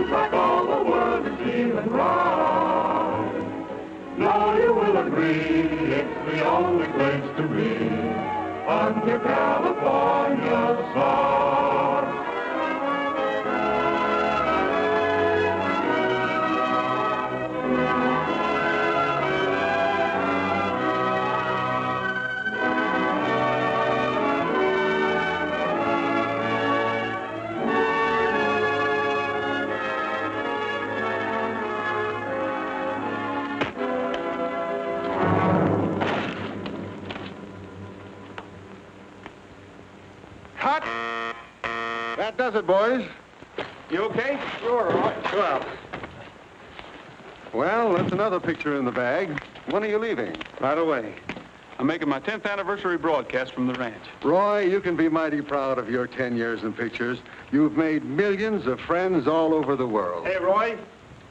seems like all the world is feeling right. Now you will agree, it's the only place to be under California stars. That does it, boys. You okay? Sure, all right. Well, that's another picture in the bag. When are you leaving? Right away. I'm making my 10th anniversary broadcast from the ranch. Roy, you can be mighty proud of your 10 years in pictures. You've made millions of friends all over the world. Hey, Roy,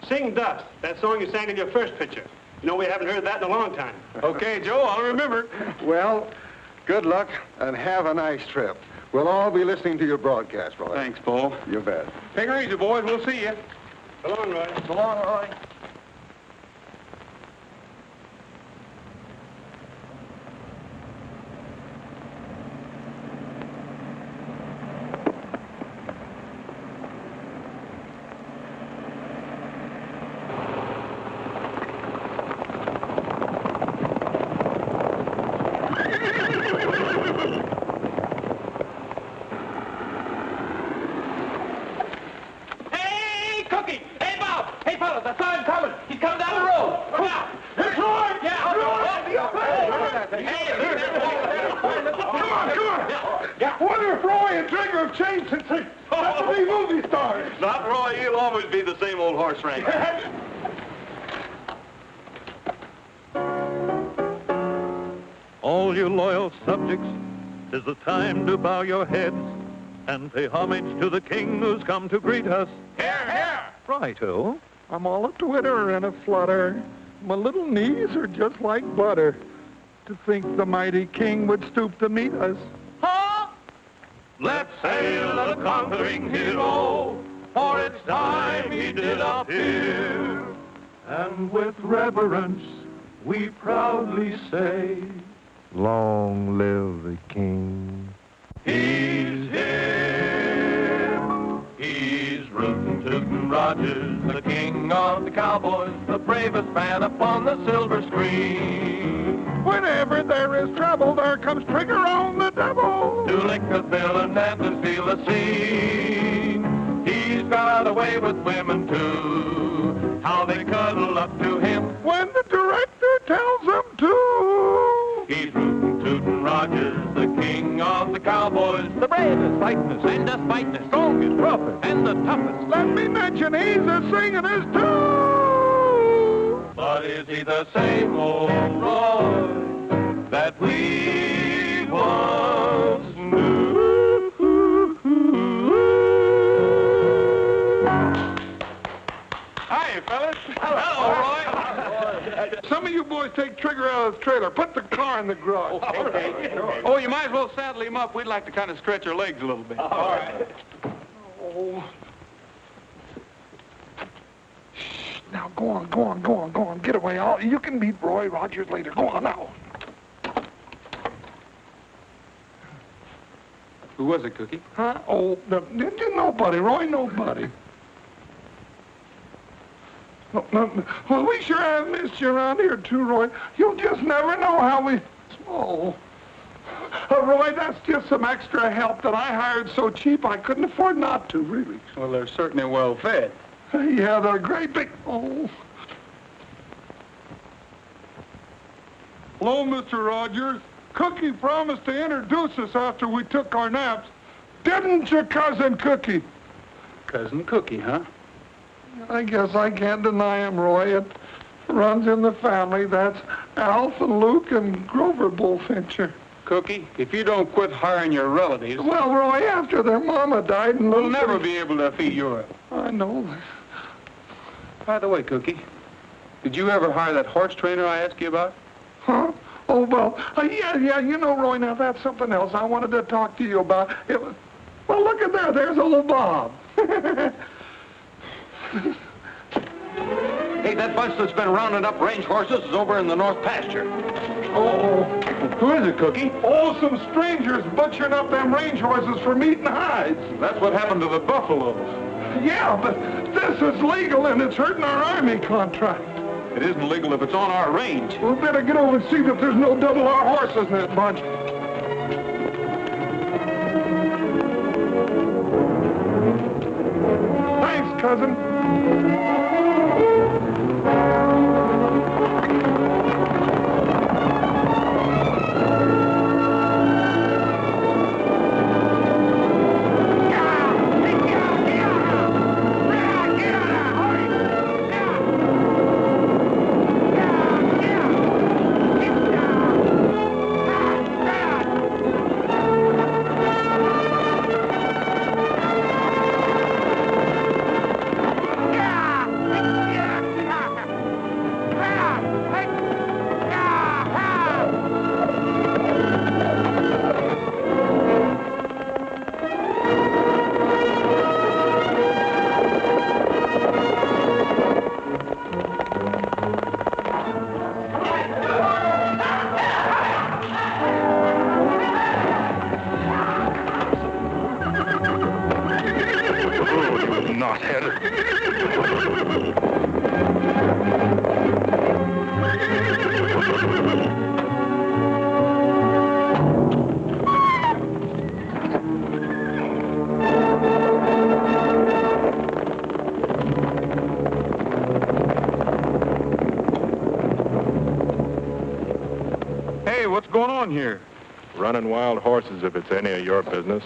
sing Dust, that song you sang in your first picture. You know, we haven't heard that in a long time. Okay, Joe, I'll remember. Well, good luck and have a nice trip. We'll all be listening to your broadcast, Roy. Thanks, Paul. You bet. Take her easy, boys. We'll see you. So long, Roy. So long, Roy. Not Roy, he'll always be the same old horse wrangler. All you loyal subjects, 'tis the time to bow your heads and pay homage to the king who's come to greet us. Here, here! Righto. I'm all a twitter and a flutter. My little knees are just like butter. To think the mighty king would stoop to meet us. Huh? Let's hail the conquering hero, for it's time he did appear. And with reverence, we proudly say, Long live the king. he's here. He's rootin' tootin' Rogers, the king of the cowboys, the bravest man upon the silver screen. Whenever there is trouble, there comes Trigger on the double. To lick the bill and then to steal the scene. He's got away with women too, how they cuddle up to him When the director tells them to. He's rootin' tootin' Rogers, the king of the cowboys, the bravest, fightin'est, and the fightin'est, strongest, roughest, and the toughest. Let me mention he's a singing his too. But is he the same old Roy that we once knew? Hi, fellas. Hello, Roy. Some of you boys take Trigger out of the trailer. Put the car in the garage. Okay. Oh, you might as well saddle him up. We'd like to kind of stretch our legs a little bit. All right. Oh. Shh. Now, go on. Get away. You can meet Roy Rogers later. Go on now. Who was it, Cookie? Huh? Oh, nobody, Roy, nobody. No. Well, we sure have missed you around here, too, Roy. You'll just never know how we... Oh. Roy, that's just some extra help that I hired so cheap I couldn't afford not to, really. Well, they're certainly well fed. Yeah, they're great big... Oh. Hello, Mr. Rogers. Cookie promised to introduce us after we took our naps. Didn't you, Cousin Cookie? Cousin Cookie, huh? I guess I can't deny him, Roy. It runs in the family. That's Alf and Luke and Grover Bullfincher. Cookie, if you don't quit hiring your relatives, Well, Roy, after their mama died and we'll Luke... never be able to feed Europe. I know. By the way, Cookie, did you ever hire that horse trainer I asked you about? Huh? Oh, well, yeah, you know, Roy, now that's something else I wanted to talk to you about. It was... Well, look at there. There's old Bob. Hey, that bunch that's been rounding up range horses is over in the north pasture. Oh, Who is it, Cookie? oh, some strangers butchering up them range horses for meat and hides. That's what happened to the buffaloes. Yeah, but this is legal and it's hurting our army contract. It isn't legal if it's on our range. We better get over and see that there's no double R horses in that bunch. Thanks, cousin. Hey, what's going on here? Running wild horses if it's any of your business.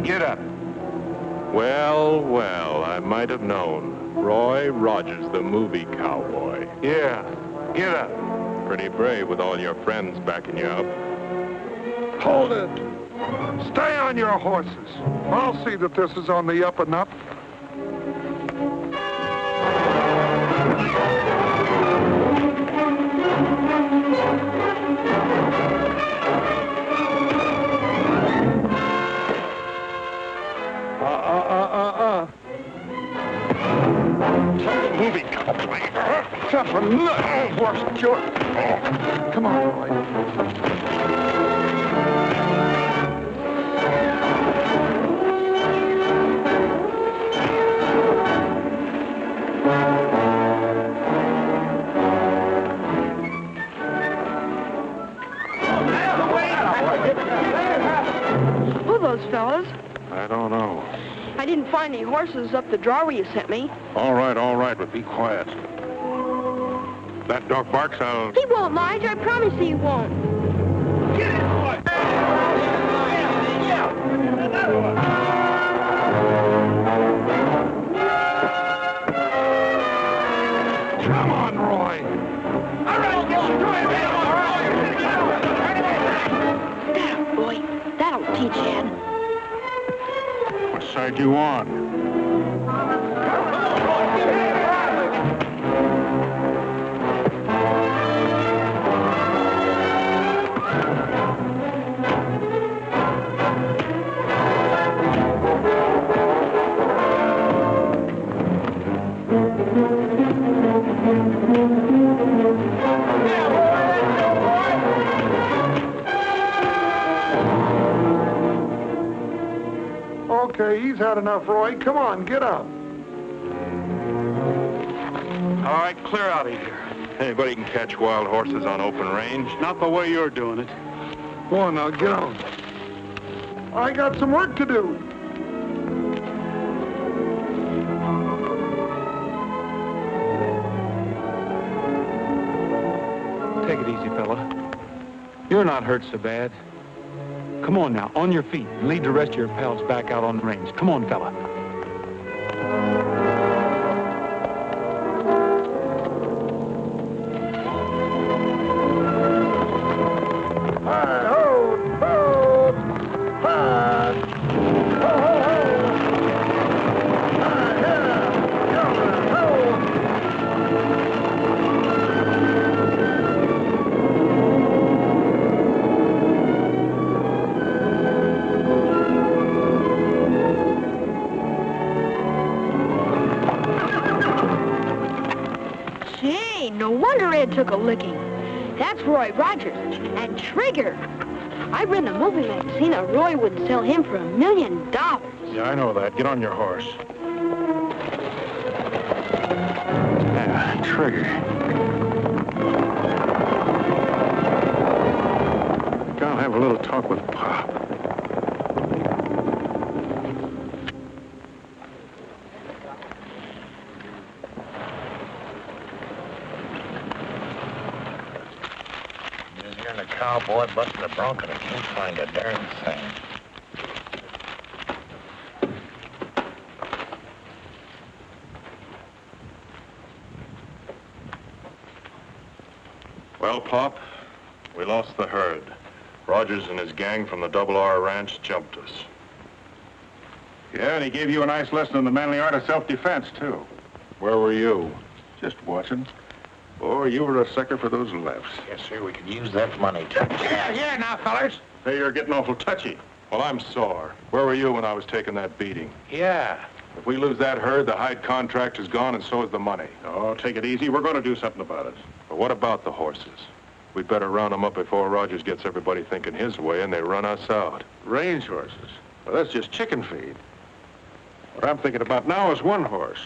Get up. Well, well, I might have known. Roy Rogers, the movie cowboy. Yeah, get up. Pretty brave with all your friends backing you up. Hold it. Stay on your horses. I'll see that this is on the up and up. Movie cowboy. Tough a nut, horse, George. Oh, come on, Roy. Who are those fellas? I don't know. I didn't find any horses up the driveway you sent me. All right, but be quiet. That dog barks, I'll... He won't, Lige. I promise he won't. Come on, Roy. Now, boy, that'll teach Ed. What side you on? Okay, he's had enough, Roy. Come on, get up. All right, clear out of here. Anybody can catch wild horses on open range. Not the way you're doing it. Go on now, get on. I got some work to do. Take it easy, fella. You're not hurt so bad. Come on now, on your feet, and lead the rest of your pals back out on the range. Come on, fella. took a licking. That's Roy Rogers. And Trigger. I read in a movie magazine that Roy would sell him for $1 million. Yeah, I know that. Get on your horse. Yeah, Trigger. I'll have a little talk with Pop. Just hearing a cowboy busting a bronc and I can't find a darn thing. Well, Pop, we lost the herd. Rogers and his gang from the Double R Ranch jumped us. Yeah, and he gave you a nice lesson in the manly art of self-defense, too. Where were you? Just watching. Boy, you were a sucker for those lefts. Yes, sir, we could use that money, too. Yeah, now, fellers. Hey, you're getting awful touchy. Well, I'm sore. Where were you when I was taking that beating? Yeah. If we lose that herd, the hide contract is gone, and so is the money. Oh, take it easy. We're going to do something about it. But what about the horses? We'd better round them up before Rogers gets everybody thinking his way and they run us out. Range horses. Well, that's just chicken feed. What I'm thinking about now is one horse.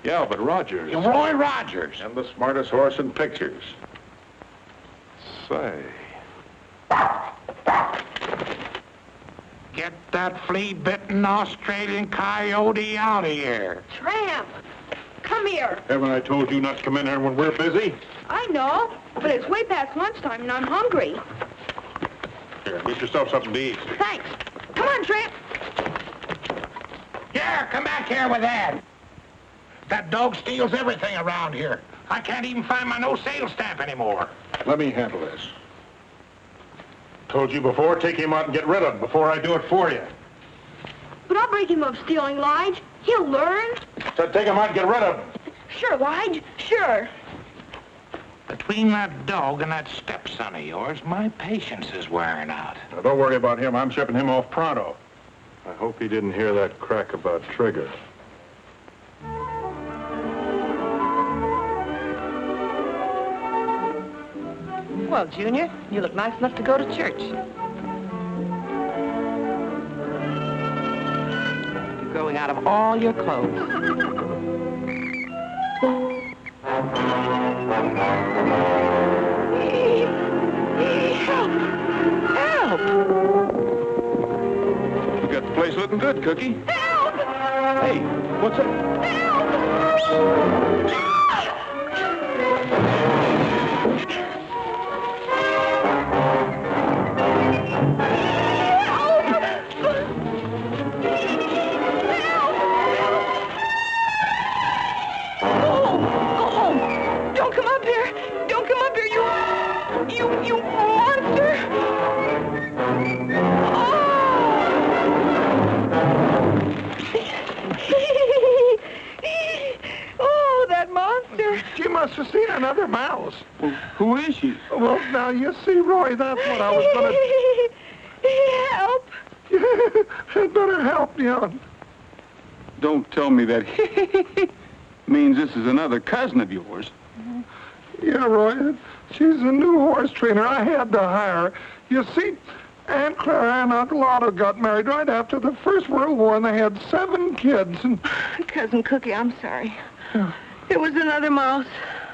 Yeah, but Rogers... Roy Rogers. And the smartest horse in pictures. Say... Get that flea-bitten Australian coyote out of here. Tramp, come here. Haven't I told you not to come in here when we're busy? I know, but it's way past lunchtime and I'm hungry. Here, get yourself something to eat. Thanks. Come on, Tramp. Yeah, come back here with that. That dog steals everything around here. I can't even find my no-sale stamp anymore. Let me handle this. Told you before, take him out and get rid of him before I do it for you. But I'll break him of stealing, Lige. He'll learn. So take him out and get rid of him. Sure, Lige, sure. Between that dog and that stepson of yours, my patience is wearing out. Now, don't worry about him. I'm shipping him off pronto. I hope he didn't hear that crack about Trigger. Well, Junior, you look nice enough to go to church. You're growing out of all your clothes. Help! You got the place looking good, Cookie. Help! Hey, what's up? You monster! Oh, that monster! She must have seen another mouse. Well, who is she? Well, now you see, Roy, that's what I was going Help! to... I'd better help you. Don't tell me that means this is another cousin of yours. Yeah, Roy, she's a new horse trainer. I had to hire her. You see, Aunt Clara and Uncle Otto got married right after the First World War, and they had 7 kids. And Cousin Cookie, I'm sorry. It was another mouse.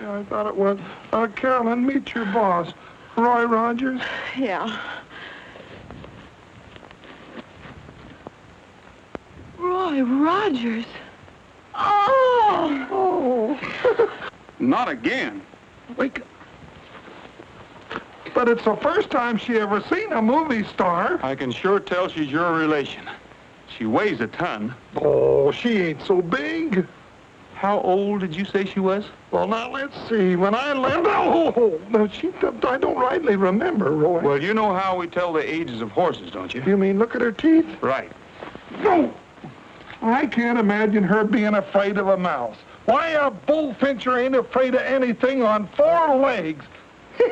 yeah, I thought it was. Carolyn, meet your boss, Roy Rogers. Yeah. Roy Rogers. Oh! Not again. Wake. But it's the first time she ever seen a movie star. I can sure tell she's your relation. She weighs a ton. Oh, she ain't so big. How old did you say she was? Well, now, let's see. When I left... Oh, no, I don't rightly remember, Roy. Well, you know how we tell the ages of horses, don't you? You mean look at her teeth? Right. No! I can't imagine her being afraid of a mouse. Why, a bullfincher ain't afraid of anything on 4 legs. It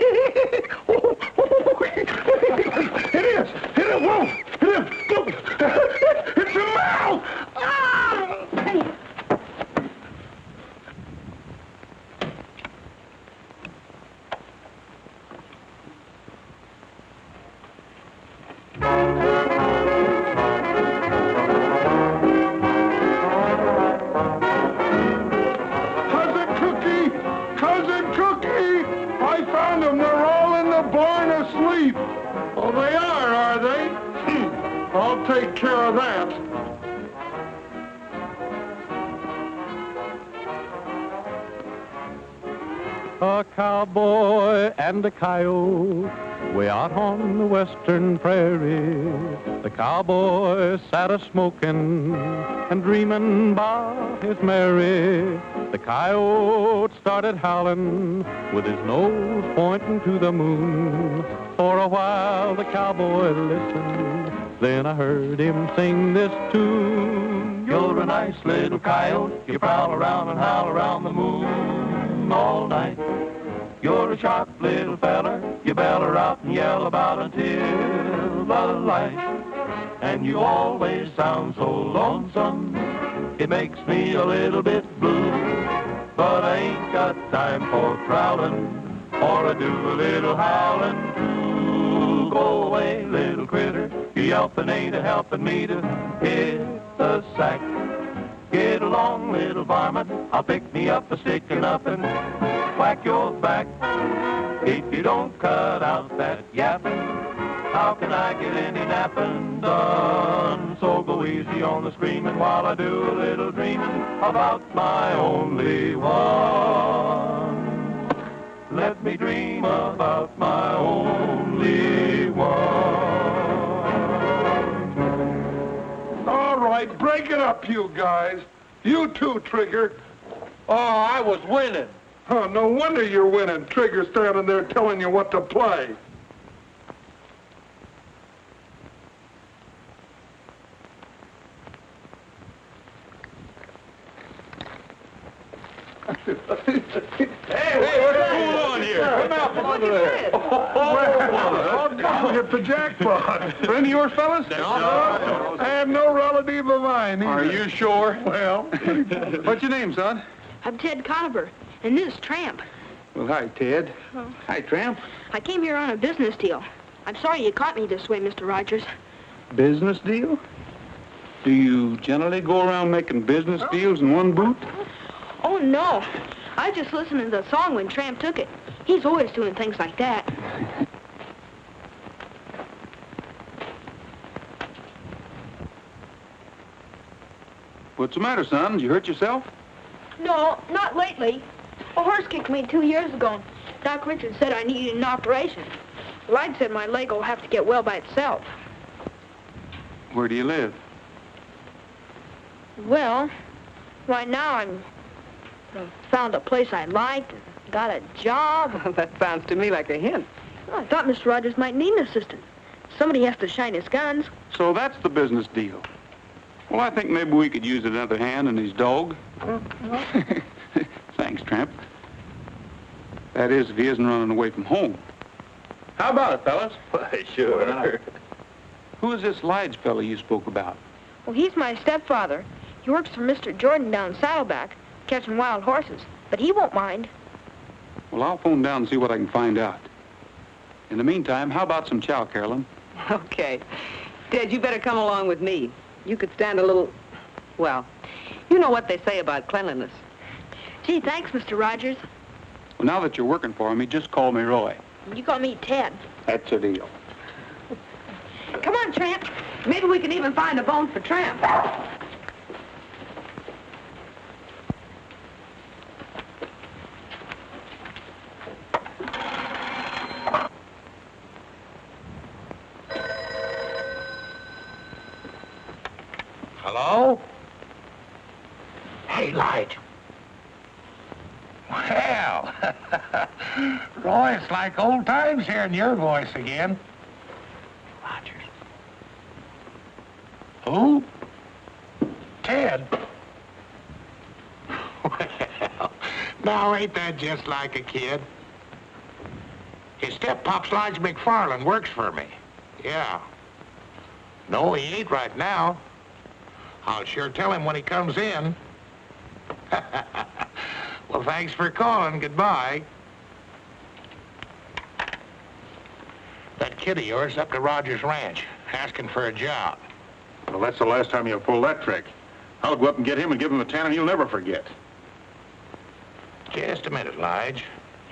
is! Whoa! It's a mouse! Ah! I'll take care of that. A cowboy and a coyote way out on the western prairie. The cowboy sat a-smoking and dreaming about his Mary. The coyote started howling with his nose pointing to the moon. For a while the cowboy listened, then I heard him sing this tune. You're a nice little coyote, you prowl around and howl around the moon all night. You're a sharp little feller, you beller out and yell about until the light. And you always sound so lonesome, it makes me a little bit blue. But I ain't got time for prowling, or I do a little howling too. Go away, little critter, you yelping ain't a helping me to hit the sack. Get along, little varmint, I'll pick me up a stick and up and whack your back. If you don't cut out that yapping, how can I get any napping done? So go easy on the screaming while I do a little dreaming about my only one. Let me dream about my only one. All right, break it up, you guys. You too, Trigger. Oh, I was winning. Oh, no wonder you're winning. Trigger standing there telling you what to play. Hey, what's going on here? Come out from under there. Oh, God, hit the jackpot. Friend of yours, fellas? I am no relative of mine either. Are you sure? Well, What's your name, son? I'm Ted Conover, and this is Tramp. Well, hi, Ted. Oh. Hi, Tramp. I came here on a business deal. I'm sorry you caught me this way, Mr. Rogers. Business deal? Do you generally go around making business deals in one boot? Oh, no. I just listened to the song when Tramp took it. He's always doing things like that. What's the matter, son? Did you hurt yourself? No, not lately. A horse kicked me 2 years ago. Doc Richards said I needed an operation. Light said my leg will have to get well by itself. Where do you live? Well, right now I found a place I liked, got a job. That sounds to me like a hint. Well, I thought Mr. Rogers might need an assistant. Somebody has to shine his guns. So that's the business deal. Well, I think maybe we could use another hand in his dog. Thanks, Tramp. That is, if he isn't running away from home. How about it, fellas? Why, sure. Who is this Lige fellow you spoke about? Well, he's my stepfather. He works for Mr. Jordan down Saddleback, catching wild horses. But he won't mind. Well, I'll phone down and see what I can find out. In the meantime, how about some chow, Carolyn? Okay. Ted, you better come along with me. You could stand a little, well, you know what they say about cleanliness. Gee, thanks, Mr. Rogers. Well, now that you're working for me, just call me Roy. You call me Ted. That's a deal. Come on, Tramp. Maybe we can even find a bone for Tramp. Hello? Hey, Lige. Well, Roy, it's like old times hearing your voice again. Rogers. Who? Ted. Well, now ain't that just like a kid? His step-pop's Lige McFarland works for me. Yeah. No, he ain't right now. I'll sure tell him when he comes in. Well, thanks for calling. Goodbye. That kid of yours up to Rogers Ranch, asking for a job. Well, that's the last time you'll pull that trick. I'll go up and get him and give him a tanning he'll never forget. Just a minute, Lige.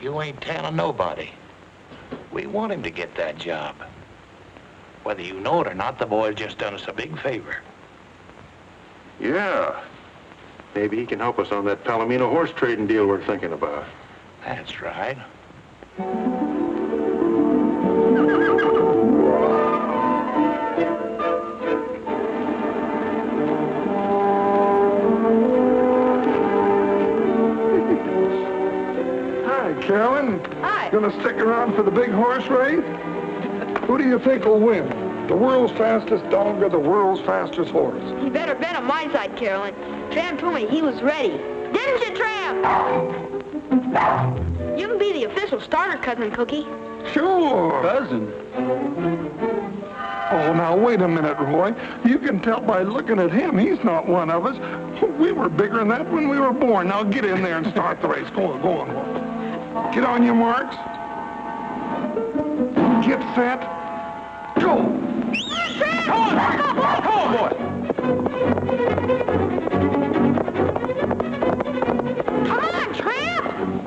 You ain't telling nobody. We want him to get that job. Whether you know it or not, the boy's just done us a big favor. Yeah. Maybe he can help us on that Palomino horse trading deal we're thinking about. That's right. Hi, Carolyn. Hi. Gonna stick around for the big horse race? Who do you think will win? The world's fastest dog or the world's fastest horse? You better bet on my side, Carolyn. Tramp told me he was ready. Didn't you, Tramp? You can be the official starter, Cousin Cookie. Sure. Cousin. Oh, now, wait a minute, Roy. You can tell by looking at him, he's not one of us. We were bigger than that when we were born. Now, get in there and start the race. Go on, Roy. Get on your marks. Get set. Go. Come on, boy. Come on, Tramp!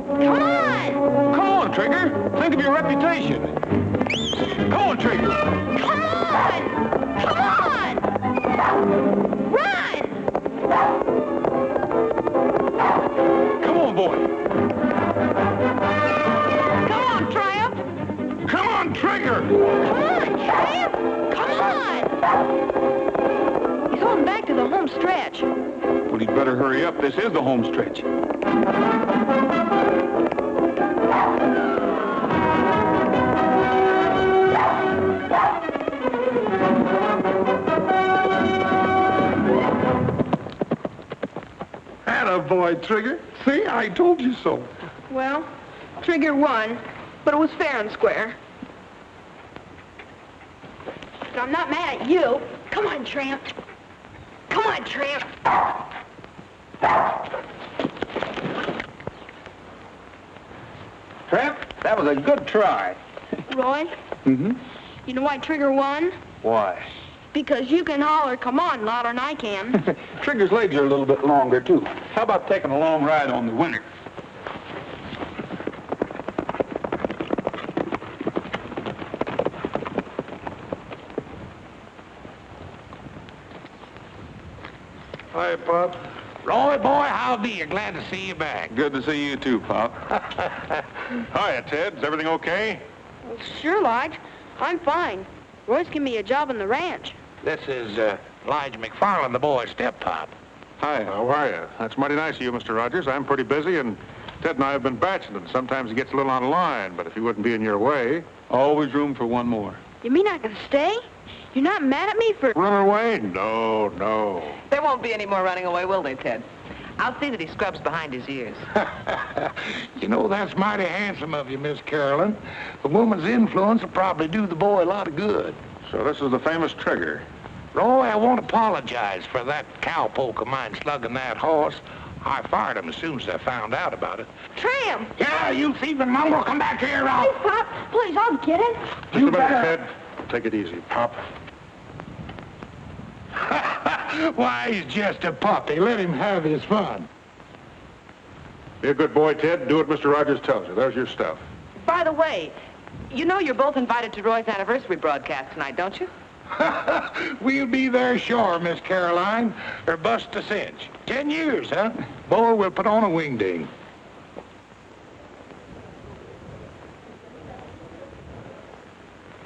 Come on! Come on, Trigger. Think of your reputation. Come on, Trigger. Come on! Come on! Run! Come on, boy. Come on, Tramp! Come on, Trigger. Come on, Tramp! Come on! He's holding back to the home stretch. Well, he'd better hurry up. This is the home stretch. Attaboy, Trigger. See, I told you so. Well, Trigger won, but it was fair and square. But I'm not mad at you. Come on, Tramp. Come on, Tramp. Tramp, that was a good try. Roy, Mm-hmm. you know why Trigger won? Why? Because you can holler, come on, louder than I can. Trigger's legs are a little bit longer, too. How about taking a long ride on the winner? Hi, Pop. Roy, boy, I'll be glad to see you back. Good to see you, too, Pop. Hiya, Ted. Is everything okay? Sure, Lodge. I'm fine. Roy's giving me a job on the ranch. This is Lige McFarland, the boy's step-pop. Hi, how are you? That's mighty nice of you, Mr. Rogers. I'm pretty busy, and Ted and I have been bachelling. Sometimes he gets a little on the line, but if he wouldn't be in your way... Always room for one more. You mean I can stay? You're not mad at me for... Run away? No, no. There won't be any more running away, will they, Ted? I'll see that he scrubs behind his ears. You know, that's mighty handsome of you, Miss Carolyn. A woman's influence will probably do the boy a lot of good. So this is the famous Trigger. Roy, I won't apologize for that cowpoke of mine slugging that horse. I fired him as soon as I found out about it. Tramp! Yeah, you thieving mongrel, come back here, Please, Pop. Please, I'll get it. Just a minute, Ted. Take it easy, Pop. Why, he's just a puppy. Let him have his fun. Be a good boy, Ted. Do what Mr. Rogers tells you. There's your stuff. By the way, you know you're both invited to Roy's anniversary broadcast tonight, don't you? We'll be there sure, Miss Caroline, or bust a cinch. 10 years, huh? Boy, we'll put on a wingding.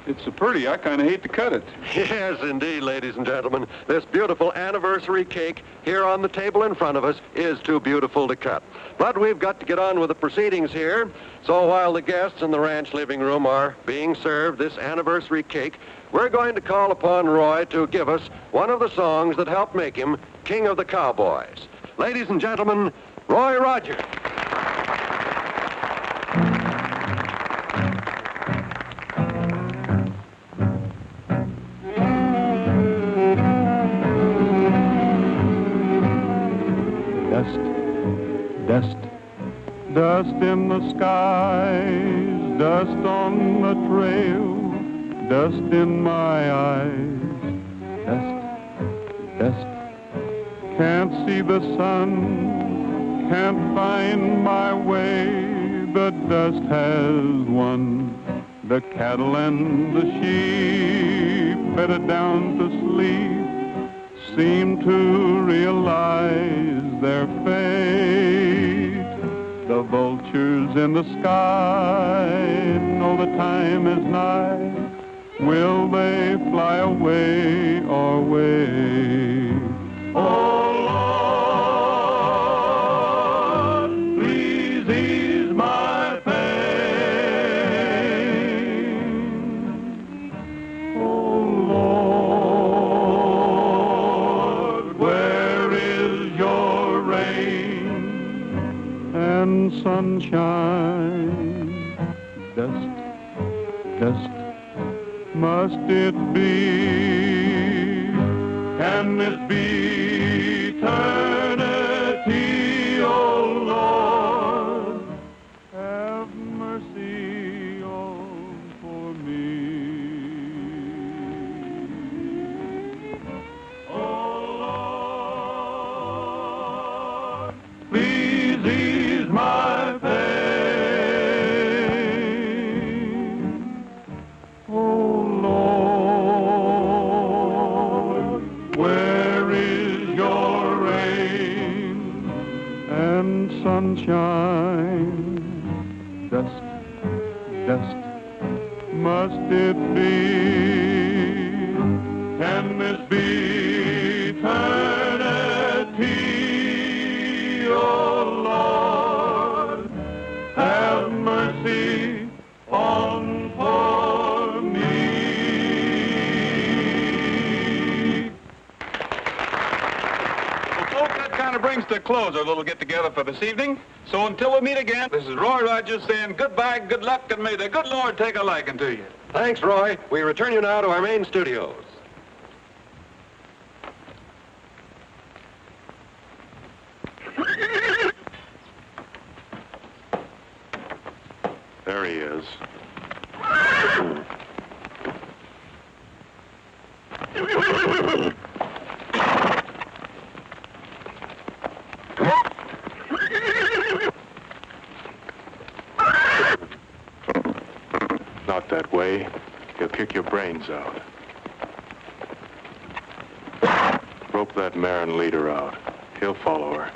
It's so pretty, I kind of hate to cut it. Yes, indeed, ladies and gentlemen. This beautiful anniversary cake here on the table in front of us is too beautiful to cut. But we've got to get on with the proceedings here. So while the guests in the ranch living room are being served this anniversary cake, we're going to call upon Roy to give us one of the songs that helped make him King of the Cowboys. Ladies and gentlemen, Roy Rogers. Dust, dust in the skies, dust on the trail, dust in my eyes. Dust, dust, can't see the sun, can't find my way. The dust has won, the cattle and the sheep bedded down to sleep, seem to realize their fate. The vultures in the sky know the time is nigh. Will they fly away or wait? Oh, Lord, please ease my pain. Oh, Lord, where is your rain and sunshine? Dust, dust, must it be? Can this be eternity, oh Lord? Have mercy on for me. Oh Lord, please ease my pain. Oh Lord, where is your rain and sunshine? Dust, dust, must it be? Can this be eternity? Oh Lord, have mercy on for me. Well, folks, that kind of brings to a close our little get-together for this evening. So until we meet again, this is Roy Rogers saying goodbye, good luck, and may the good Lord take a liking to you. Thanks, Roy. We return you now to our main studios. There he is. Not that way. He'll kick your brains out. Rope that mare and lead her out. He'll follow her.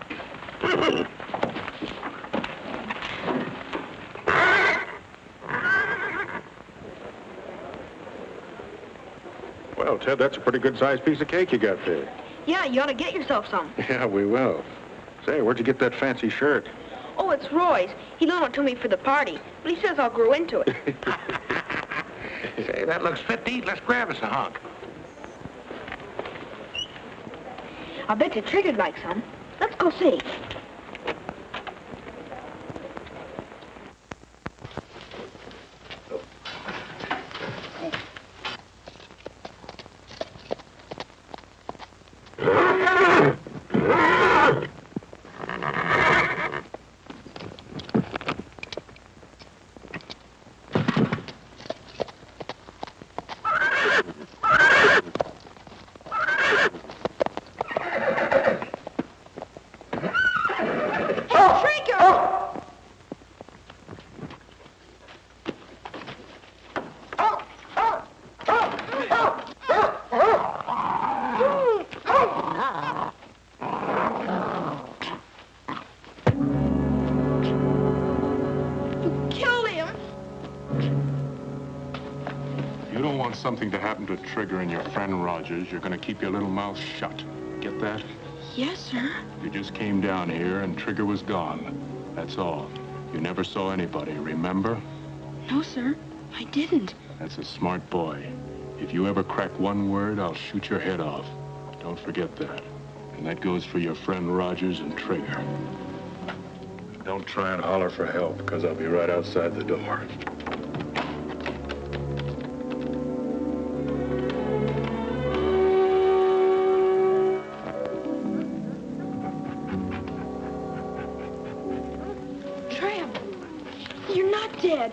Well, Ted, that's a pretty good-sized piece of cake you got there. Yeah, you ought to get yourself some. Yeah, we will. Say, where'd you get that fancy shirt? Oh, it's Roy's. He loaned it to me for the party, but he says I'll grow into it. Say, that looks fit to eat. Let's grab us a hunk. I bet you Trigger'd like some. Let's go see. You don't want something to happen to Trigger and your friend Rogers. You're going to keep your little mouth shut. Get that? Yes, sir. You just came down here and Trigger was gone. That's all. You never saw anybody, remember? No, sir. I didn't. That's a smart boy. If you ever crack one word, I'll shoot your head off. Don't forget that. And that goes for your friend Rogers and Trigger. Don't try and holler for help, because I'll be right outside the door. Tramp, you're not dead.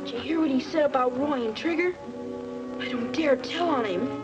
Did you hear what he said about Roy and Trigger? I don't dare tell on him.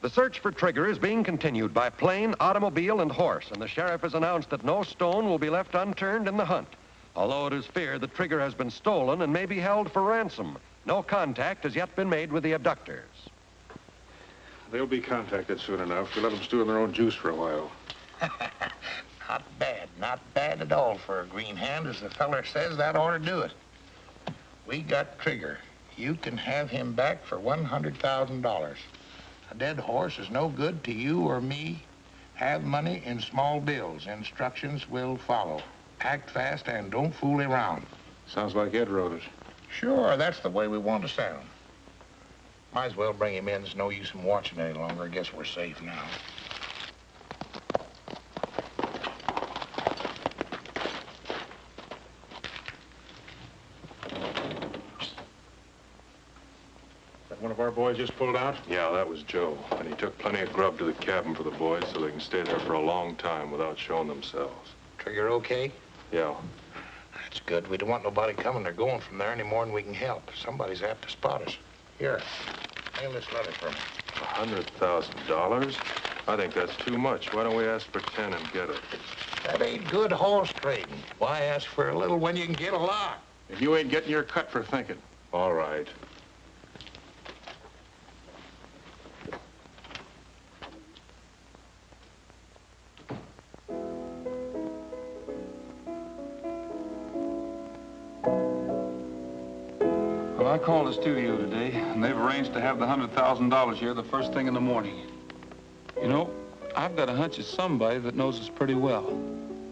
The search for Trigger is being continued by plane, automobile, and horse, and the sheriff has announced that no stone will be left unturned in the hunt. Although it is feared that Trigger has been stolen and may be held for ransom, no contact has yet been made with the abductors. They'll be contacted soon enough. We'll let them stew in their own juice for a while. Not bad at all for a green hand. As the feller says, that ought to do it. We got Trigger. You can have him back for $100,000. A dead horse is no good to you or me. Have money in small bills. Instructions will follow. Act fast and don't fool around. Sounds like Ed wrote it. Sure, that's the way we want to sound. Might as well bring him in. There's no use in watching any longer. I guess we're safe now. One of our boys just pulled out? Yeah, that was Joe. And he took plenty of grub to the cabin for the boys so they can stay there for a long time without showing themselves. Trigger okay? Yeah. That's good. We don't want nobody coming or going from there any more than we can help. Somebody's apt to spot us. Here, mail this letter for me. $100,000? I think that's too much. Why don't we ask for 10 and get it? That ain't good horse trading. Why ask for a little when you can get a lot? If you ain't getting your cut for thinking. All right. I called the studio today, and they've arranged to have the $100,000 here the first thing in the morning. You know, I've got a hunch it's somebody that knows us pretty well.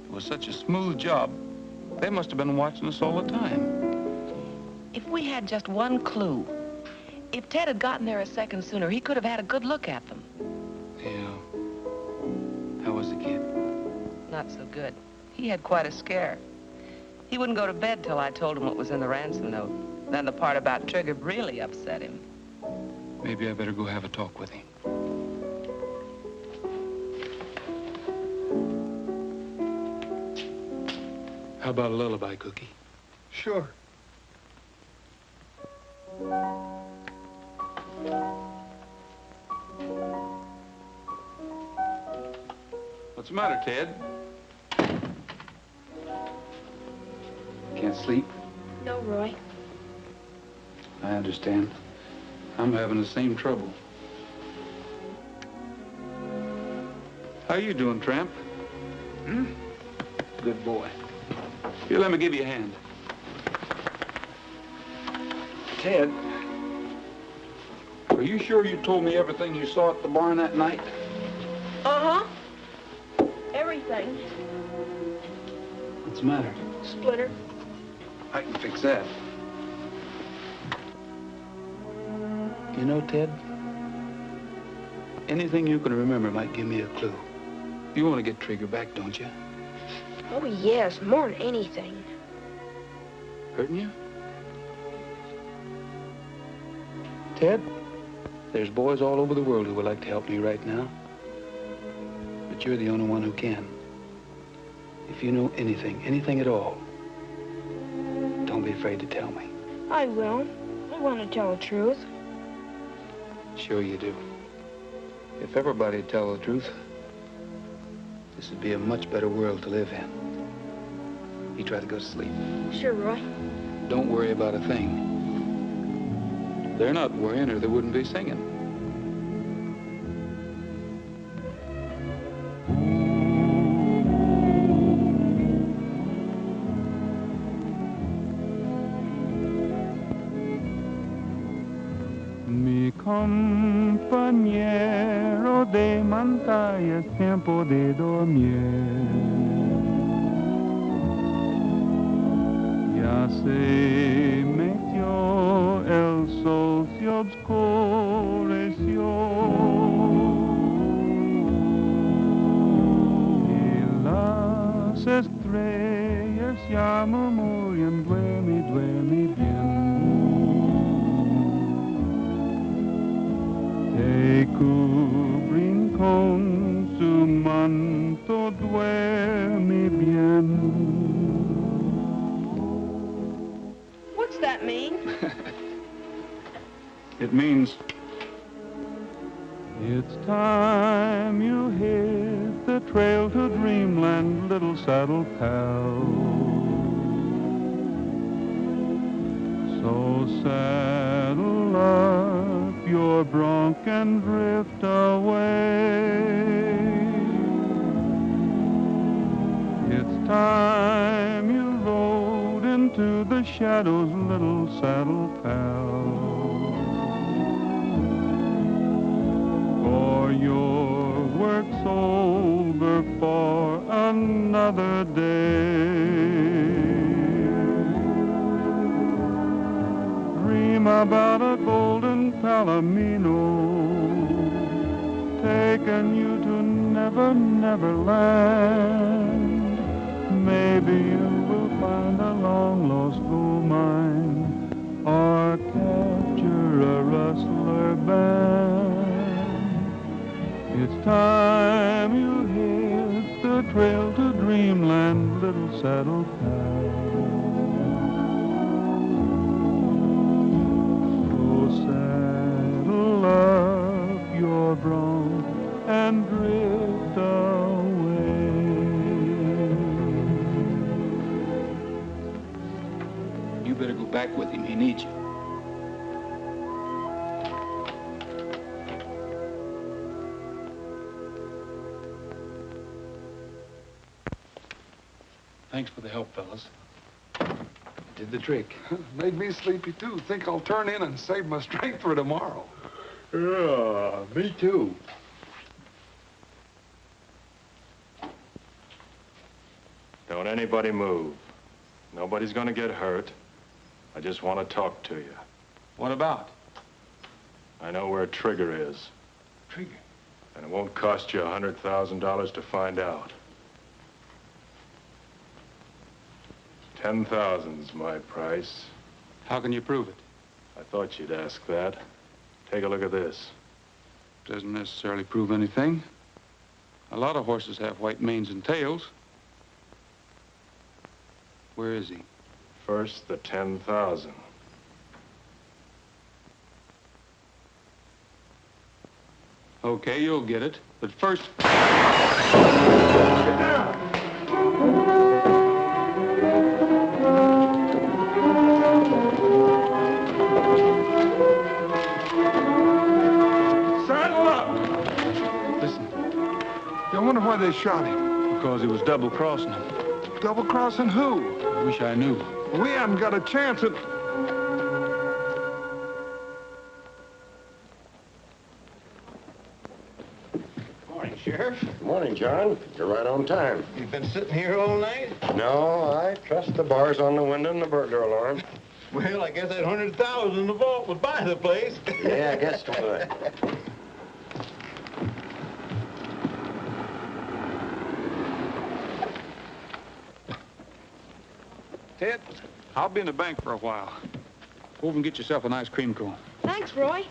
It was such a smooth job, they must have been watching us all the time. If we had just one clue, if Ted had gotten there a second sooner, he could have had a good look at them. Yeah. How was the kid? Not so good. He had quite a scare. He wouldn't go to bed till I told him what was in the ransom note. Then the part about Trigger really upset him. Maybe I better go have a talk with him. How about a lullaby, Cookie? Sure. What's the matter, Ted? Can't sleep? No, Roy. I understand. I'm having the same trouble. How you doing, Tramp? Good boy. Here, let me give you a hand. Ted, are you sure you told me everything you saw at the barn that night? Uh-huh. Everything. What's the matter? Splitter. I can fix that. You know, Ted, anything you can remember might give me a clue. You want to get Trigger back, don't you? Oh, yes, more than anything. Hurting you? Ted, there's boys all over the world who would like to help me right now. But you're the only one who can. If you know anything, anything at all, don't be afraid to tell me. I will. I want to tell the truth. Sure you do. If everybody'd tell the truth, this would be a much better world to live in. You try to go to sleep. Sure, Roy. Don't worry about a thing. They're not worrying or they wouldn't be singing. Mi compañero de montaña, es tiempo de dormir. Ya se metió el sol, se oscureció. Y las estrellas ya murmuran, duerme, duerme bien. Te cubren con su manto, duerme bien. What's that mean? It means it's time you hit the trail to dreamland, little saddle pal. So saddle up your bronc and drift away. It's time you rode into the shadows, little saddle pal. For your work's over for another day. Dream about a golden palomino, taking you to Never, Never Land. Maybe you will find a long-lost gold mine or capture a rustler band. It's time you hit the trail to dreamland, little saddle pal. Saddle up your bronc and drift away. you better go back with him. He needs you. Thanks for the help, fellas. Did the trick. Made me sleepy, too. Think I'll turn in and save my strength for tomorrow. Yeah, me too. Don't anybody move. Nobody's gonna get hurt. I just want to talk to you. What about? I know where Trigger is. Trigger? And it won't cost you $100,000 to find out. 10,000's my price. How can you prove it? I thought you'd ask that. Take a look at this. Doesn't necessarily prove anything. A lot of horses have white manes and tails. Where is he? First, the 10,000. Okay, you'll get it. But first... Saddle up! Listen, I wonder why they shot him. because he was double-crossing him. Double-crossing who? I wish I knew. We haven't got a chance at... Morning, Sheriff. Good morning, John. You're right on time. You've been sitting here all night? No, I trust the bars on the window and the burglar alarm. Well, I guess that 100,000 in the vault would buy the place. Yeah, I guess it would. Ted, I'll be in the bank for a while. Go over and get yourself an ice cream cone. Thanks, Roy.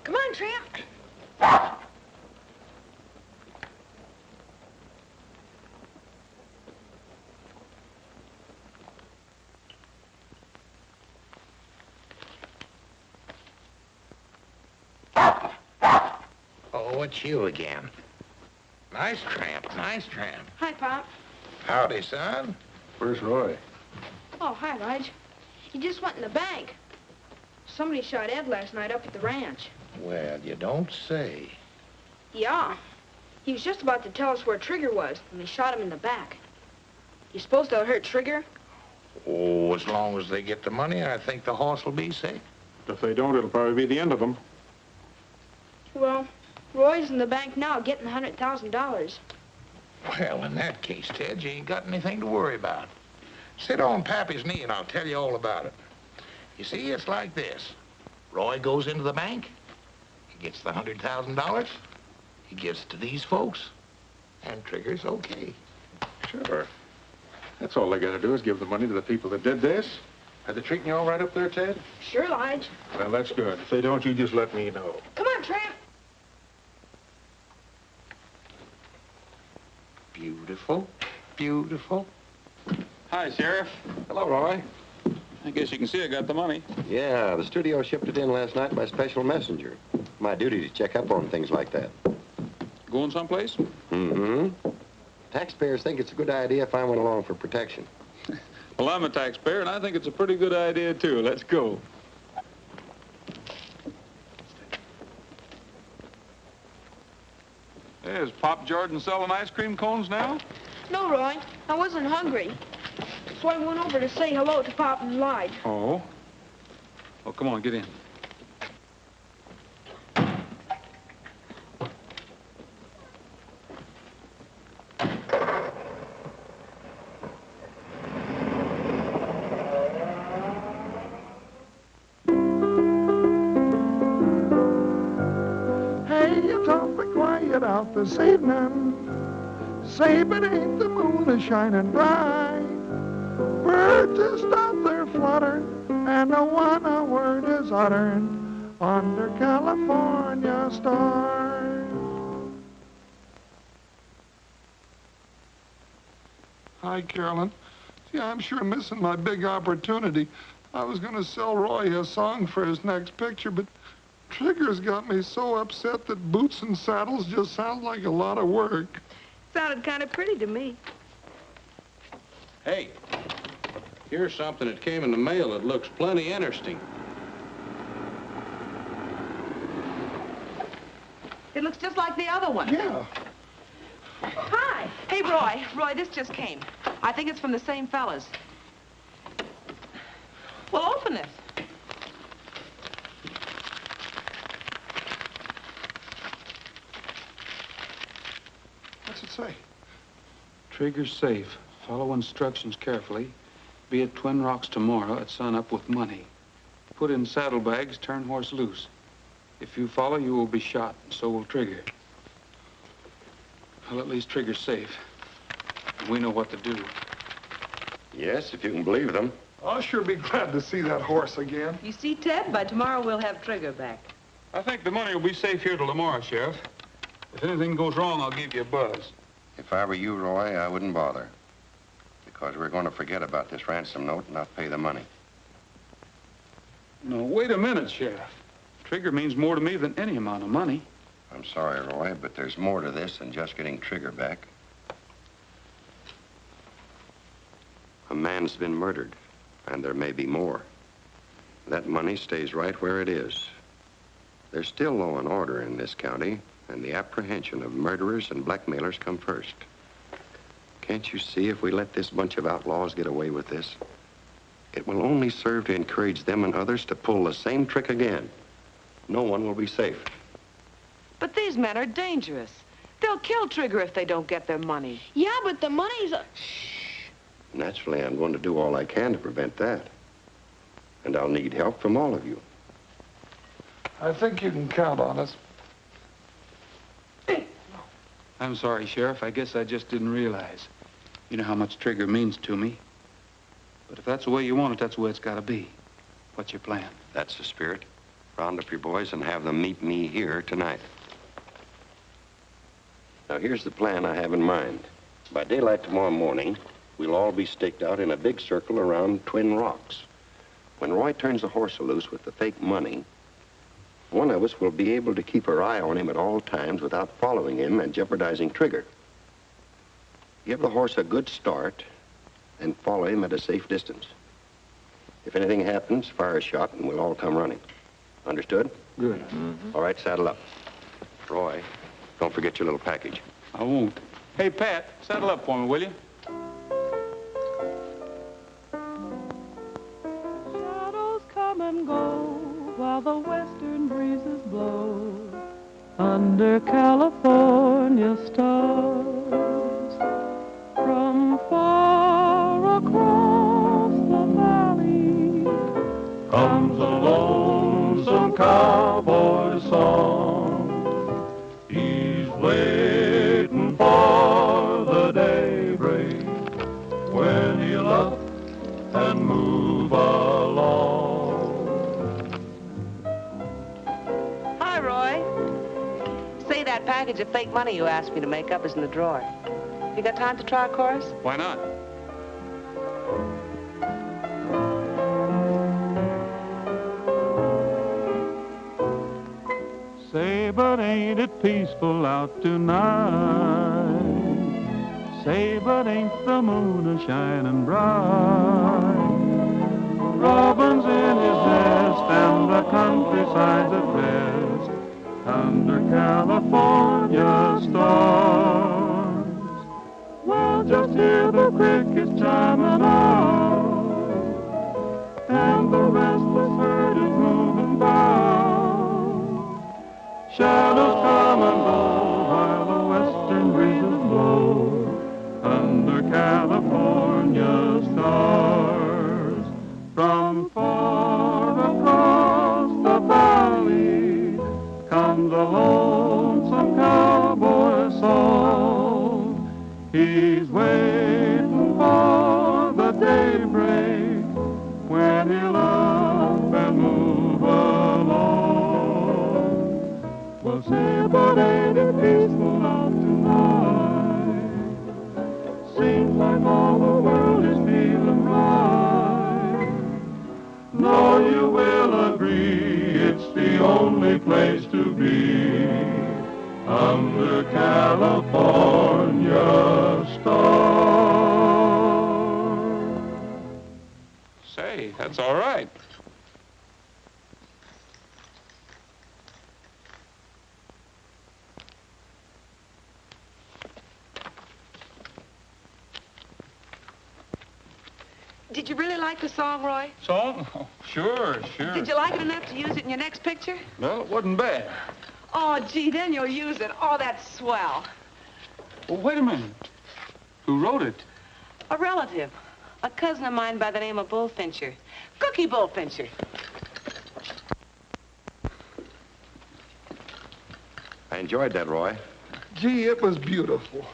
Come on, Tramp. Oh, it's you again. Nice tramp, nice tramp. Hi, Pop. Howdy, son. Where's Roy? Oh, hi, Lige. He just went in the bank. Somebody shot Ed last night up at the ranch. Well, you don't say. Yeah. He was just about to tell us where Trigger was, and they shot him in the back. You suppose they'll hurt Trigger? Oh, as long as they get the money, I think the horse will be safe. If they don't, it'll probably be the end of them. Well, Roy's in the bank now getting $100,000. Well, in that case, Ted, you ain't got anything to worry about. Sit on Pappy's knee and I'll tell you all about it. You see, it's like this. Roy goes into the bank. He gets the $100,000. He gives it to these folks. And Trigger's okay. Sure. That's all they gotta do is give the money to the people that did this. Are they treating you all right up there, Ted? Sure, Lige. Well, that's good. If they don't, you just let me know. Come on, Tramp. Beautiful, beautiful. Hi, Sheriff. Hello, Roy. I guess you can see I got the money. Yeah, the studio shipped it in last night by special messenger. My duty to check up on things like that. Going someplace? Mm-hmm. Taxpayers think it's a good idea if I went along for protection. Well, I'm a taxpayer, and I think it's a pretty good idea, too. Let's go. Hey, is Pop Jordan selling ice cream cones now? No, Roy. I wasn't hungry. So I went over to say hello to Pop and Lige. Oh? Well, come on, get in. Out this evening, say, but ain't the moon a shining bright? Birds just out there fluttering, and no one a word is uttering under California stars. Hi, Carolyn. See, I'm sure missing my big opportunity. I was going to sell Roy a song for his next picture, but Trigger's got me so upset that boots and saddles just sound like a lot of work. Sounded kind of pretty to me. Hey, here's something that came in the mail that looks plenty interesting. It looks just like the other one. Yeah. Hi. Hey, Roy. Roy, this just came. I think it's from the same fellas. Well, open it. What's it say? Trigger's safe. Follow instructions carefully. Be at Twin Rocks tomorrow at sunup with money. Put in saddlebags, turn horse loose. If you follow, you will be shot, and so will Trigger. Well, at least Trigger's safe. We know what to do. Yes, if you can believe them. I'll sure be glad to see that horse again. You see, Ted, by tomorrow we'll have Trigger back. I think the money will be safe here till tomorrow, Sheriff. If anything goes wrong, I'll give you a buzz. If I were you, Roy, I wouldn't bother. Because we're going to forget about this ransom note and not pay the money. No, wait a minute, Sheriff. Trigger means more to me than any amount of money. I'm sorry, Roy, but there's more to this than just getting Trigger back. A man's been murdered, and there may be more. That money stays right where it is. There's still law and order in this county, and the apprehension of murderers and blackmailers come first. Can't you see if we let this bunch of outlaws get away with this, it will only serve to encourage them and others to pull the same trick again. No one will be safe. But these men are dangerous. They'll kill Trigger if they don't get their money. Yeah, but the money's... Naturally, I'm going to do all I can to prevent that. And I'll need help from all of you. I think you can count on us. I'm sorry, Sheriff. I guess I just didn't realize. You know how much Trigger means to me. But if that's the way you want it, that's the way it's got to be. What's your plan? That's the spirit. Round up your boys and have them meet me here tonight. Now, here's the plan I have in mind. By daylight tomorrow morning, we'll all be staked out in a big circle around Twin Rocks. When Roy turns the horse loose with the fake money, one of us will be able to keep our eye on him at all times without following him and jeopardizing Trigger. Give the horse a good start and follow him at a safe distance. If anything happens, fire a shot and we'll all come running. Understood? Good. All right, saddle up. Roy, don't forget your little package. I won't. Hey, Pat, saddle up for me, will you? Shadows come and go while the western breezes blow under California stars. From far across the valley comes a lonesome cowboy song. He's waiting for the daybreak when he'll up and move along. Hi, Roy. Say, that package of fake money you asked me to make up is in the drawer. You got time to try a chorus? Why not? Say, but ain't it peaceful out tonight? Say, but ain't the moon a shining bright? Robin's in his nest and the countryside's at rest under California stars. Well, just hear the crickets chiming out, and the restless herd is moving by. Shadows come and go while the western breezes blow under California stars. From far across the valley comes a lonesome cowboy song. He's waiting for the daybreak when he'll up and move along. Well, say, but ain't it peaceful out tonight? Seems like all the world is feeling right. No, you will agree it's the only place to be under California stars. Say, that's all right. Did you really like the song, Roy? Song? Oh, sure. Did you like it enough to use it in your next picture? No, it wasn't bad. Oh, gee, then you'll use it. Oh, that's swell. Well, wait a minute. Who wrote it? A relative. A cousin of mine by the name of Bullfincher. Cookie Bullfincher. I enjoyed that, Roy. Gee, it was beautiful.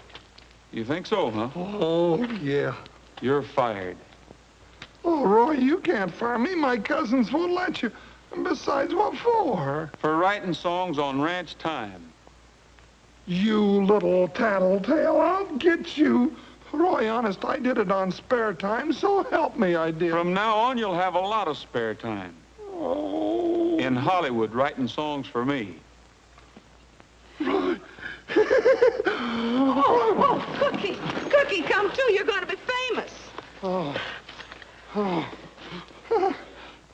You think so, huh? Oh, yeah. You're fired. Oh, Roy, you can't fire me. My cousins won't let you. And besides, what for? For writing songs on ranch time. You little tattletale, I'll get you. Roy, honest, I did it on spare time, so help me, I did. From now on, you'll have a lot of spare time. Oh. In Hollywood, writing songs for me. Roy. Oh, Cookie. Cookie, come too. You're going to be famous. Oh.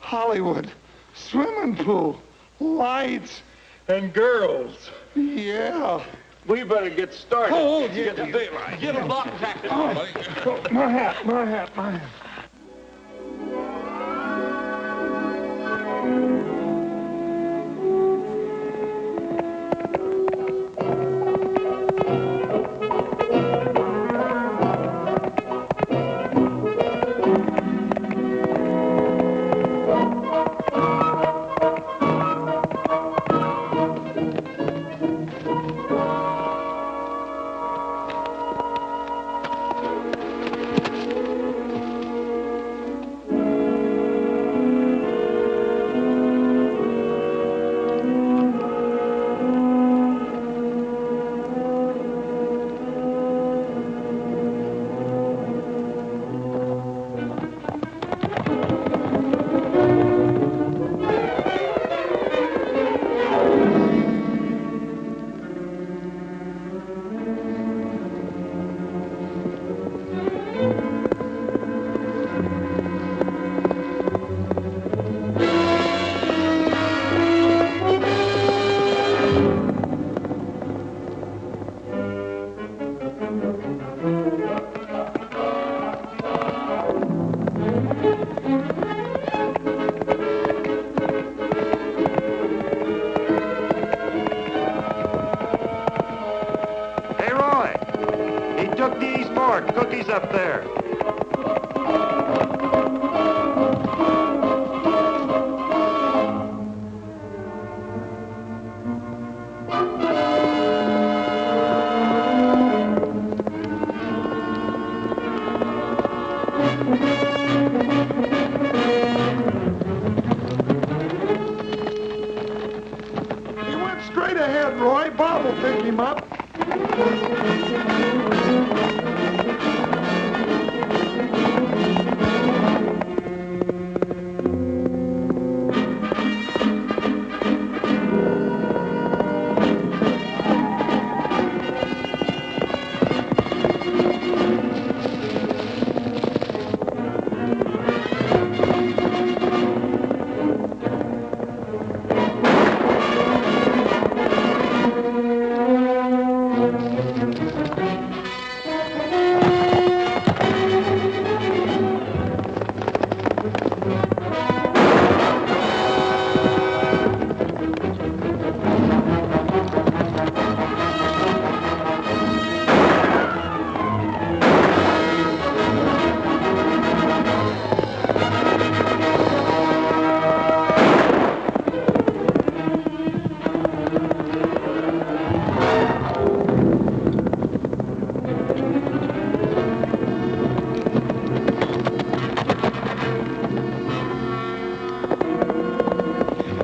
Hollywood, swimming pool, lights, and girls. Yeah. We better get started. Oh, Get the daylight. Get a block practice, buddy. My hat. He went straight ahead, Roy. Bob will pick him up.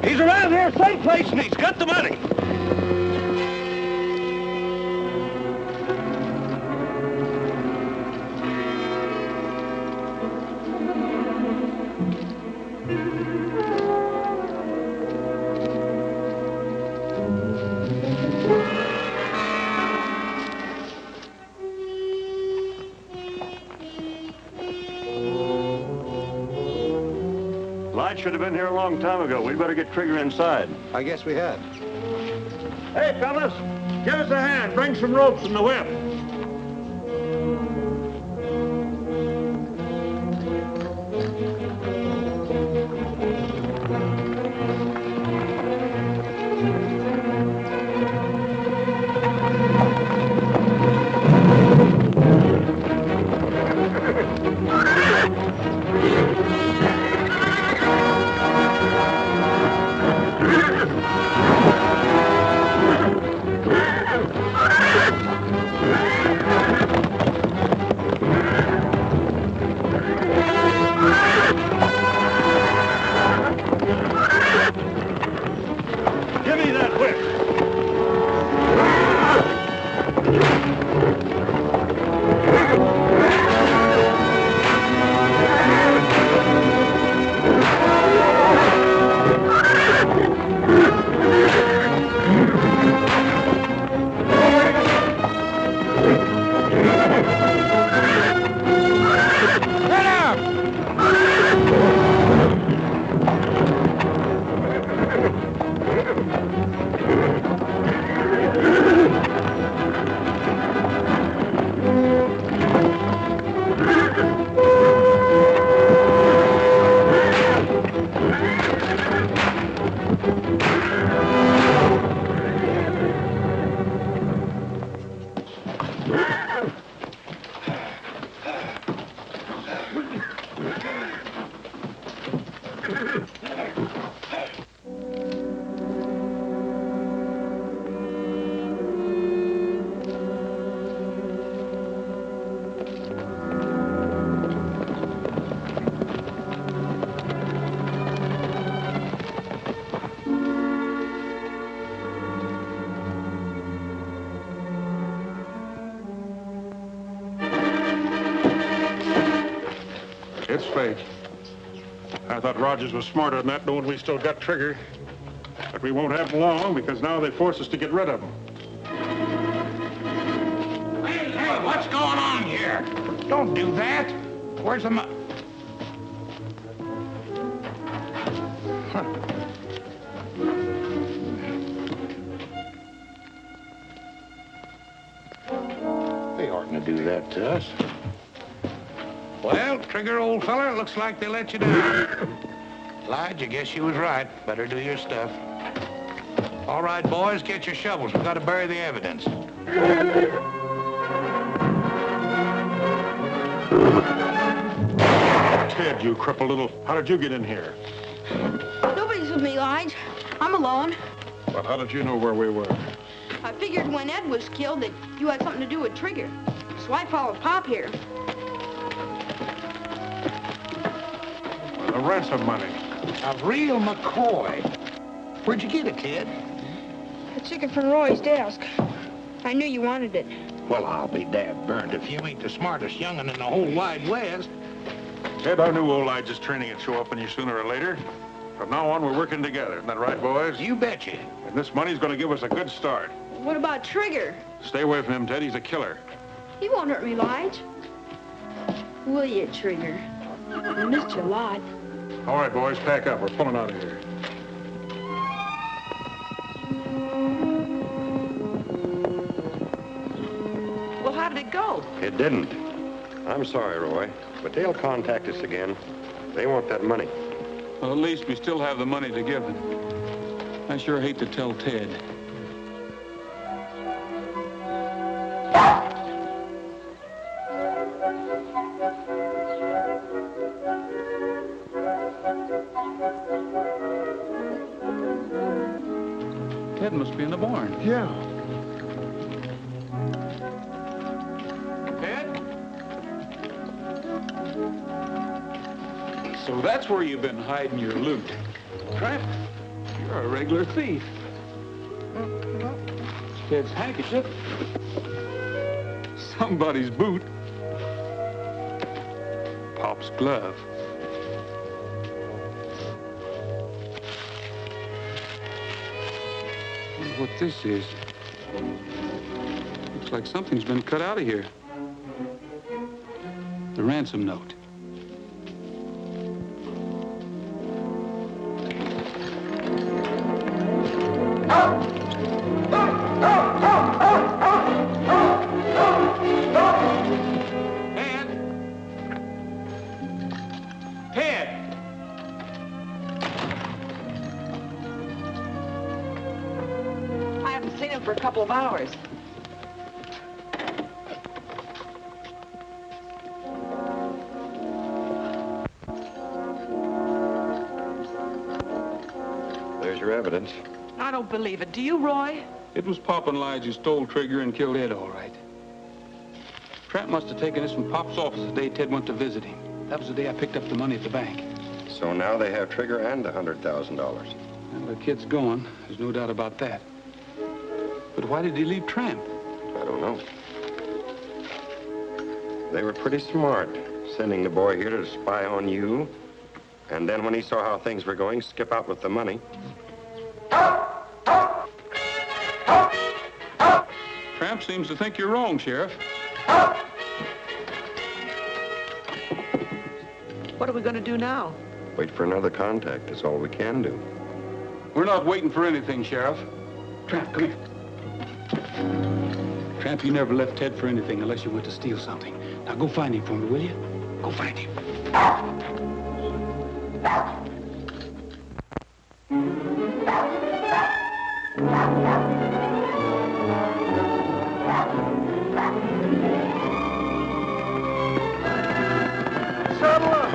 He's around here someplace and he's got the money. Light should have been here a long time ago. We'd better get Trigger inside. I guess we had. Hey, fellas, give us a hand. Bring some ropes and the whip. Give me that whip. It's fake. I thought Rogers was smarter than that, knowing we still got Trigger. But we won't have him long, because now they force us to get rid of him. Hey, what's going on here? Don't do that. Where's the They oughtn't to do that to us. Well, Trigger, old feller, it looks like they let you down. Lige, I guess you was right. Better do your stuff. All right, boys, get your shovels. We've got to bury the evidence. Ted, you crippled little... How did you get in here? Nobody's with me, Lige. I'm alone. But how did you know where we were? I figured when Ed was killed that you had something to do with Trigger. So I followed Pop here. The ransom money. Of real McCoy. Where'd you get it, Ted? I took it from Roy's desk. I knew you wanted it. Well, I'll be dad burned if you ain't the smartest young'un in the whole wide West. Ted, I knew old Elijah's training would show up on you sooner or later. From now on, we're working together. Isn't that right, boys? You betcha. And this money's going to give us a good start. What about Trigger? Stay away from him, Ted. He's a killer. He won't hurt me, Lige. Will you, Trigger? I missed you a lot. All right, boys, pack up. We're pulling out of here. Well, how did it go? It didn't. I'm sorry, Roy, but they'll contact us again. They want that money. Well, at least we still have the money to give them. I sure hate to tell Ted. Ted must be in the barn. Yeah. Ted? So that's where you've been hiding your loot. Tramp, you're a regular thief. Ted's handkerchief. Somebody's boot. Pop's glove. Wonder what this is. Looks like something's been cut out of here. The ransom note. For a couple of hours. There's your evidence. I don't believe it. Do you, Roy? It was Pop and Lige who stole Trigger and killed Ed, all right. Tramp must have taken this from Pop's office the day Ted went to visit him. That was the day I picked up the money at the bank. So now they have Trigger and the $100,000. Well, the kid's gone. There's no doubt about that. But why did he leave Tramp? I don't know. They were pretty smart, sending the boy here to spy on you. And then when he saw how things were going, skip out with the money. Tramp seems to think you're wrong, Sheriff. What are we going to do now? Wait for another contact. That's all we can do. We're not waiting for anything, Sheriff. Tramp, come here. Tramp, you never left Ted for anything unless you went to steal something. Now go find him for me, will you? Go find him. Saddle up!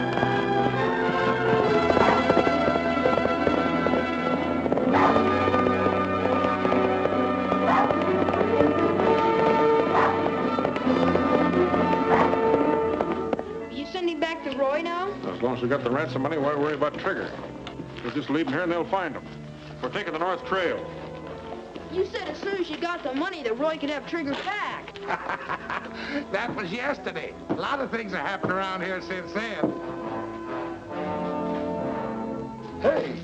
As long as we got the ransom money, why worry about Trigger? We'll just leave him here and they'll find him. We're taking the North Trail. You said as soon as you got the money that Roy could have Trigger back. That was yesterday. A lot of things have happened around here since then. Hey,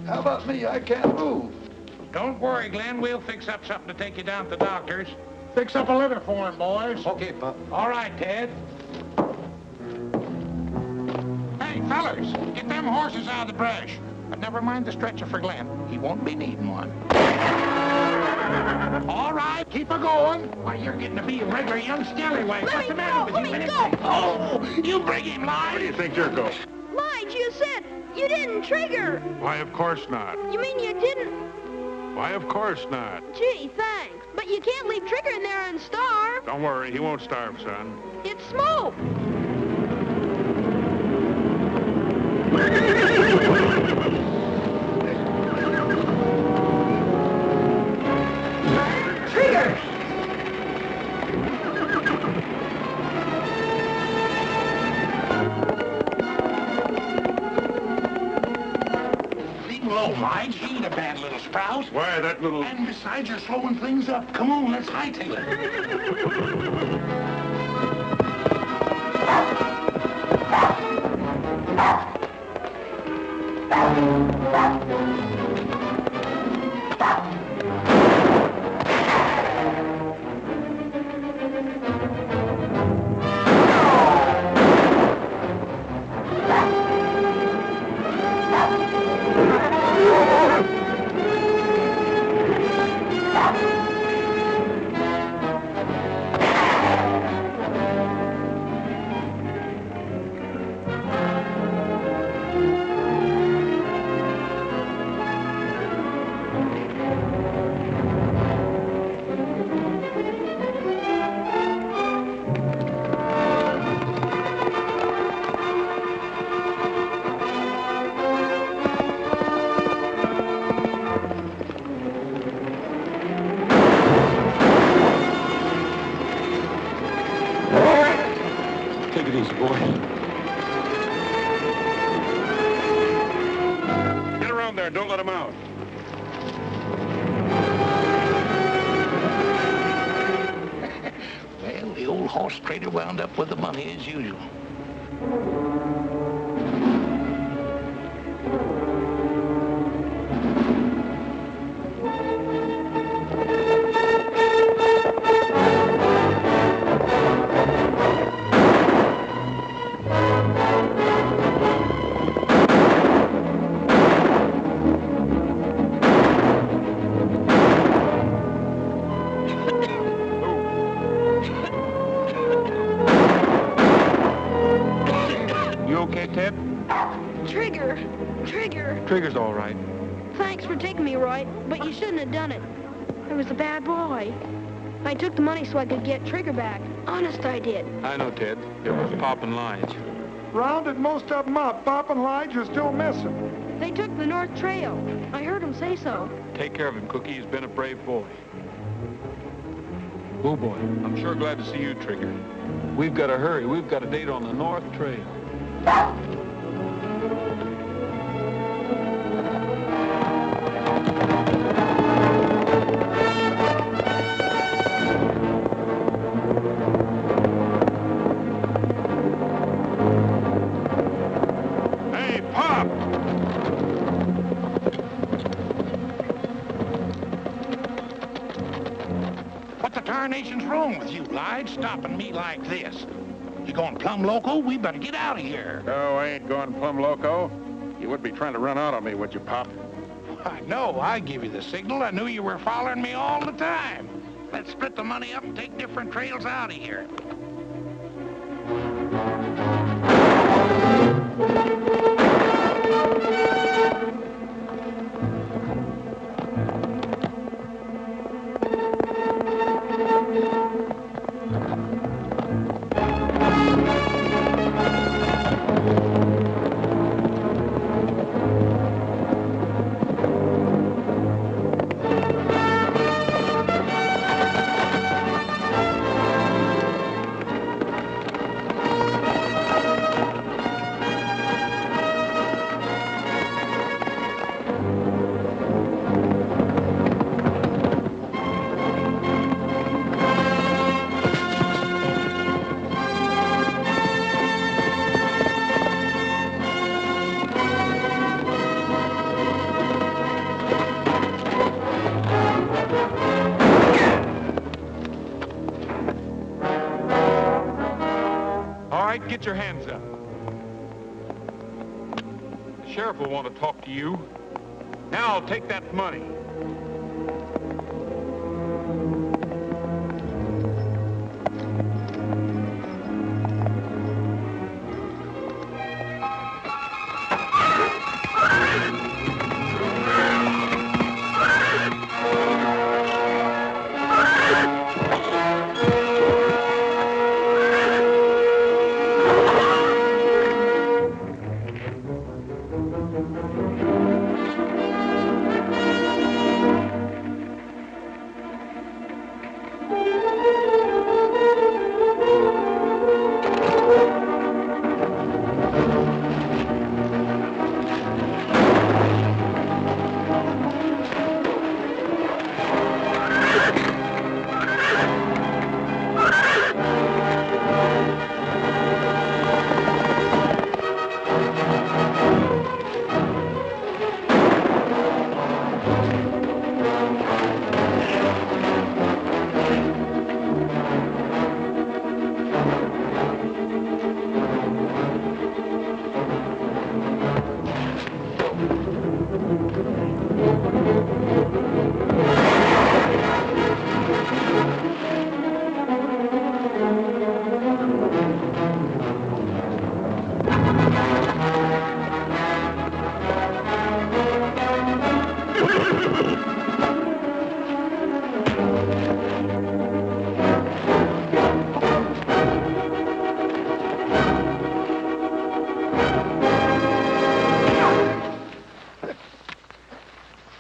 how about me? I can't move. Don't worry, Glenn. We'll fix up something to take you down to the doctor's. Fix up a litter for him, boys. Okay, Pop. All right, Ted. Hey, fellas, get them horses out of the brush. But never mind the stretcher for Glenn. He won't be needing one. All right, keep her going. Why, you're getting to be a regular young scallywag. What's the matter with you? Let me go. Oh, you bring him, Lige. Where do you think you're going? Lige, you said you didn't trigger. Why, of course not. You mean you didn't? Why, of course not. Gee, thanks. But you can't leave Trigger in there and starve. Don't worry, he won't starve, son. It's smoke. Trigger! No, Mike, she ain't a bad little sprout. Why, that little... And besides, you're slowing things up. Come on, let's hightail it. Take it easy, boy. Get around there. Don't let him out. Well, the old horse trader wound up with the money as usual. You okay, Ted? Trigger! Trigger! Trigger's all right. Thanks for taking me, Roy, but you shouldn't have done it. I was a bad boy. I took the money so I could get Trigger back. Honest, I did. I know, Ted. It was Pop and Lige. Rounded most of them up. Pop and Lige are still missing. They took the North Trail. I heard them say so. Take care of him, Cookie. He's been a brave boy. Oh, boy. I'm sure glad to see you, Trigger. We've got to hurry. We've got a date on the North Trail. Hey, Pop! What the tarnation's wrong with you, Lige, stopping me like this? You going plumb loco? We better get out of here. No, I ain't going plumb loco. You wouldn't be trying to run out on me, would you, Pop? I know. I give you the signal. I knew you were following me all the time. Let's split the money up and take different trails out of here. Get your hands up. The sheriff will want to talk to you. Now, take that money.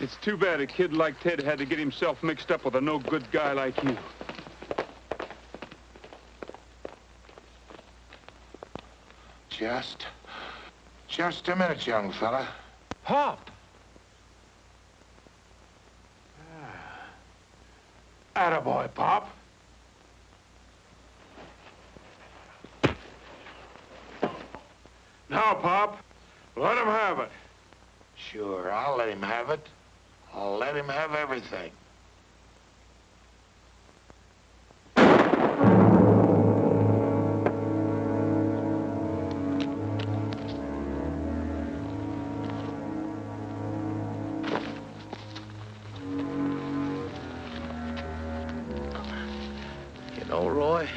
It's too bad a kid like Ted had to get himself mixed up with a no-good guy like you. Just a minute, young fella. Pop! Attaboy, Pop. Now, Pop, let him have it. Sure, I'll let him have it. I'll let him have everything. You know, Roy,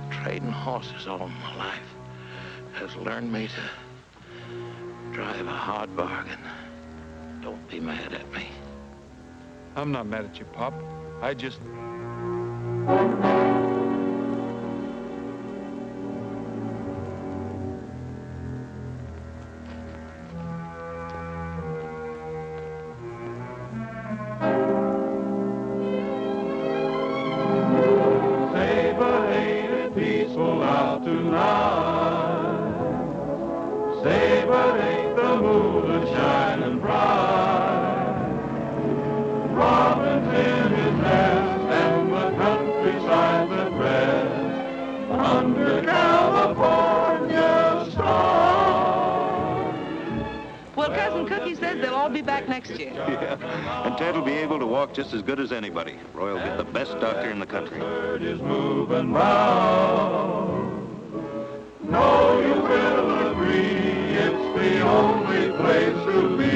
trading horses all my life has learned me to drive a hard bargain. Don't be mad at me. I'm not mad at you, Pop. I just... Say, but ain't it peaceful out tonight? Say, but ain't the moon shining bright? Robin's in his nest and the countryside's at rest under California stars. Well, Cousin Cookie says they'll all be back next year. Yeah, and Ted will be able to walk just as good as anybody. Roy will get the best doctor in the country. Bird is moving round. No, you will agree it's the only place to be.